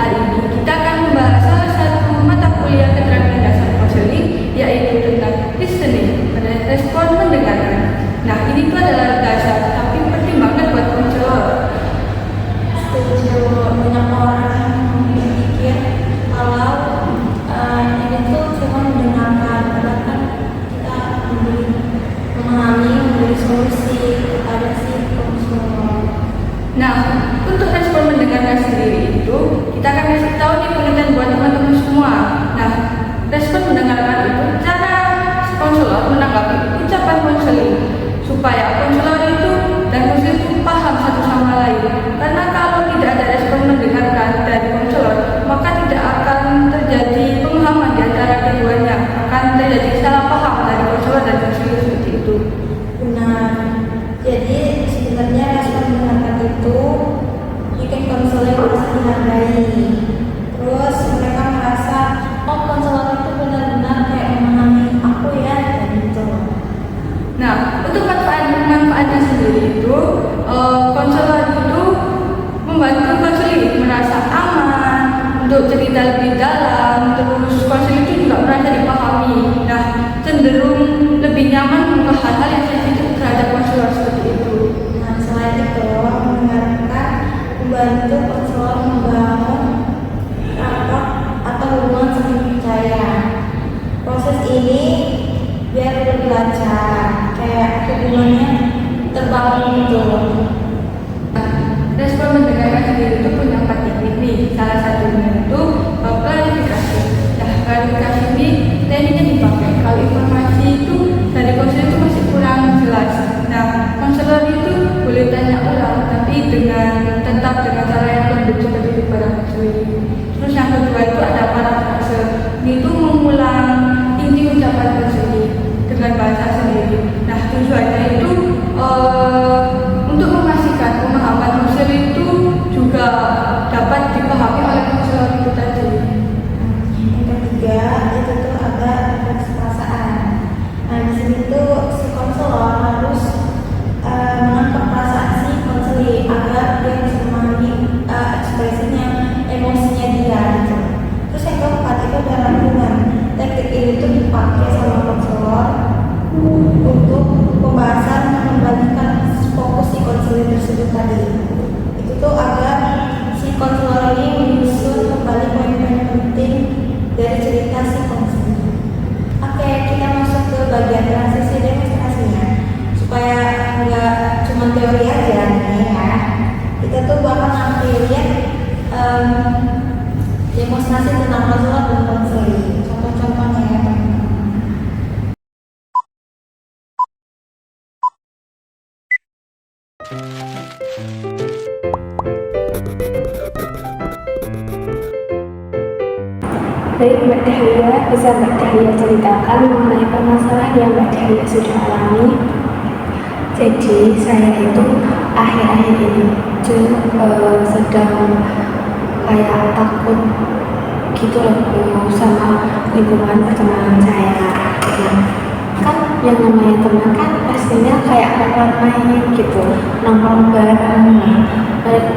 Hari ini kita akan membahas salah satu mata kuliah keterampilan dasar konseling, yaitu tentang listening, respon mendengarkan. Nah, ini tuh adalah dasar tapi penting banget buat konselor. Setuju, banyak orang berpikir kalau ini tuh cuma mendengarkan, padahal kan kita memberi solusi kepada si konselor. Nah, untuk respon mendengarkan sendiri itu, kita akan kasih tahu nih pengertian buat teman-teman semua. Nah, respon mendengarkan itu cara konselor menanggapi ucapan konseling supaya konselor itu dan konseling itu paham satu sama lain. Karena kalau tidak ada respon mendengarkan dari konselor, maka tidak akan terjadi pemahaman di antara keduanya, akan terjadi salah paham dari konselor dan konseling seperti itu. Benar. Jadi sebenarnya respon mendengarkan itu bikin konselor merasa dihargai. Terus mereka merasa, oh konselor itu benar-benar kayak memahami aku ya, dan gitu. Nah, untuk manfaatnya sendiri itu, konselor itu membantu konseling merasa aman untuk cerita lebih dalam, terus konseling itu juga merasa dipahami. Nah, cenderung lebih nyaman untuk hal-hal yang sensitif terhadap konselor seperti itu. Nah, selain itu, mendengarkan membantu konselor membangun rapat atau hubungan saling percaya. Proses ini biar lebih lancar, kayak hubungannya terbangun gitu. Respon mendengarkan sendiri itu punya 4 teknik nih. Salah satunya itu klarifikasi. Nah, klarifikasi ini tekniknya dipakai kalau informasi itu dari konselor itu masih kurang jelas. Nah, konselor itu boleh tanya ulang, tapi tetap dengan cara yang lembut seperti itu pada konseling. Terus yang kedua itu ada parafrase. Ini itu mengulang inti ucapan konseling dengan bahasa sendiri. Nah, tujuannya itu untuk memastikan pemahaman konselor itu juga dapat dipahami oleh konselor itu tadi. Yang ketiga itu tuh ada refleksi perasaan. Nah, di sini tuh si konselor harus menangkap perasaan si konseling agar dia bisa memahami ekspresinya, emosinya dia gitu. Terus yang keempat itu ada rangkuman. Teknik ini tuh dipakai sama konselor untuk pembahasan mengembalikan fokus si konseling tersebut tadi. Itu tuh agar si konselor ini menyusun kembali poin-poin penting dari cerita si konseling. Oke, kita masuk ke bagian transisi demonstrasinya. Supaya nggak cuma teori aja nih ya, kita tuh bakal nampilin demonstrasi tentang konselor dan konseling. Contoh-contohnya ya. Baik Mbak Dahlia, bisa Mbak Dahlia ceritakan mengenai permasalahan yang Mbak Dahlia sudah alami? Jadi saya itu akhir-akhir ini sedang kayak takut gitu loh sama lingkungan pertemanan saya. Nah, kan yang namanya teman kan pastinya kayak main gitu, nongkrong bareng.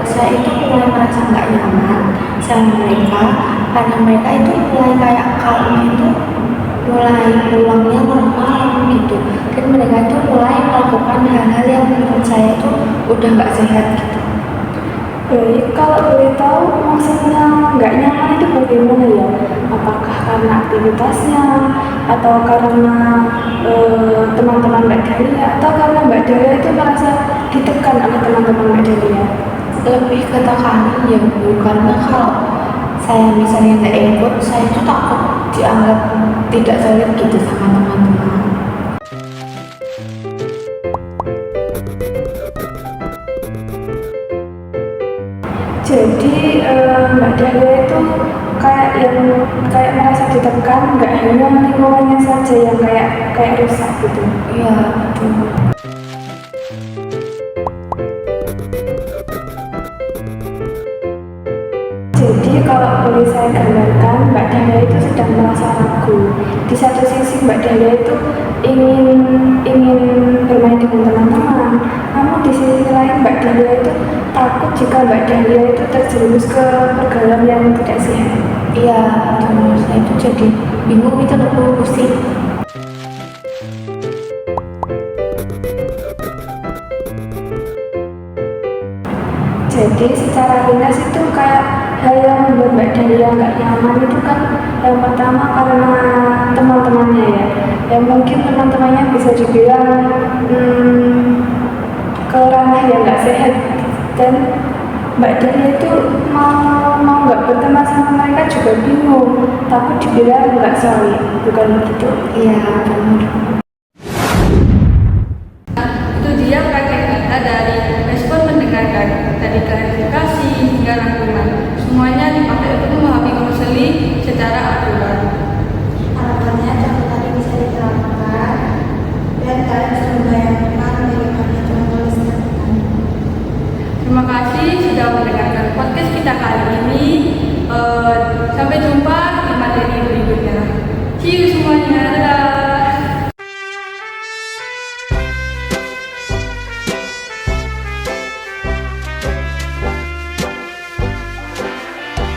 Saya itu mulai merasa nggak nyaman sama mereka karena mereka itu mulai kayak kalau itu mulai pulangnya malam gitu, dan mereka itu mulai melakukan hal-hal yang menurut saya itu udah nggak sehat gitu. Baik, kalau boleh tahu maksudnya nggak nyaman itu bagaimana ya? Apakah karena aktivitasnya, atau karena teman-teman Mbak Dahlia, atau karena Mbak Dahlia itu merasa ditekan oleh teman-teman Mbak Dahlia? Lebih ke tekanan ya Bu, karena kalau saya misalnya nggak ikut, saya itu takut dianggap tidak solid gitu sama teman-teman. Jadi Mbak Dahlia itu kayak merasa ditekan, nggak hanya lingkungannya saja yang kayak rusak gitu. Iya, betul. Jadi kalau boleh saya gambarkan, Mbak Dahlia itu sedang merasa ragu. Di satu sisi Mbak Dahlia itu ingin bermain dengan teman-teman, namun di sisi lain Mbak Dahlia itu takut jika Mbak Dahlia itu terjerumus ke pergaulan yang tidak sehat. Iya, betul. Saya itu jadi bingung itu loh, pusing. Jadi secara ringkas itu kayak hal yang membuat Mbak Dahlia nggak nyaman itu kan yang pertama karena teman-temannya ya. Yang mungkin teman-temannya bisa dibilang ke ranah yang nggak sehat, dan Mbak Dahlia itu mau nggak berteman sama mereka juga bingung, takut dibilang nggak solid, bukan begitu? Iya, benar. Itu dia kakek kita dari respon mendengarkan, dari klarifikasi hingga rangkuman. Semuanya dipakai untuk memahami konseling secara akurat. Harapannya contoh tadi bisa diterapkan dan kalian bisa membayangkan bagaimana cara tuliskan. Terima kasih sudah mendengarkan podcast kita kali ini. Sampai jumpa di materi berikutnya. See you semuanya. Dadah.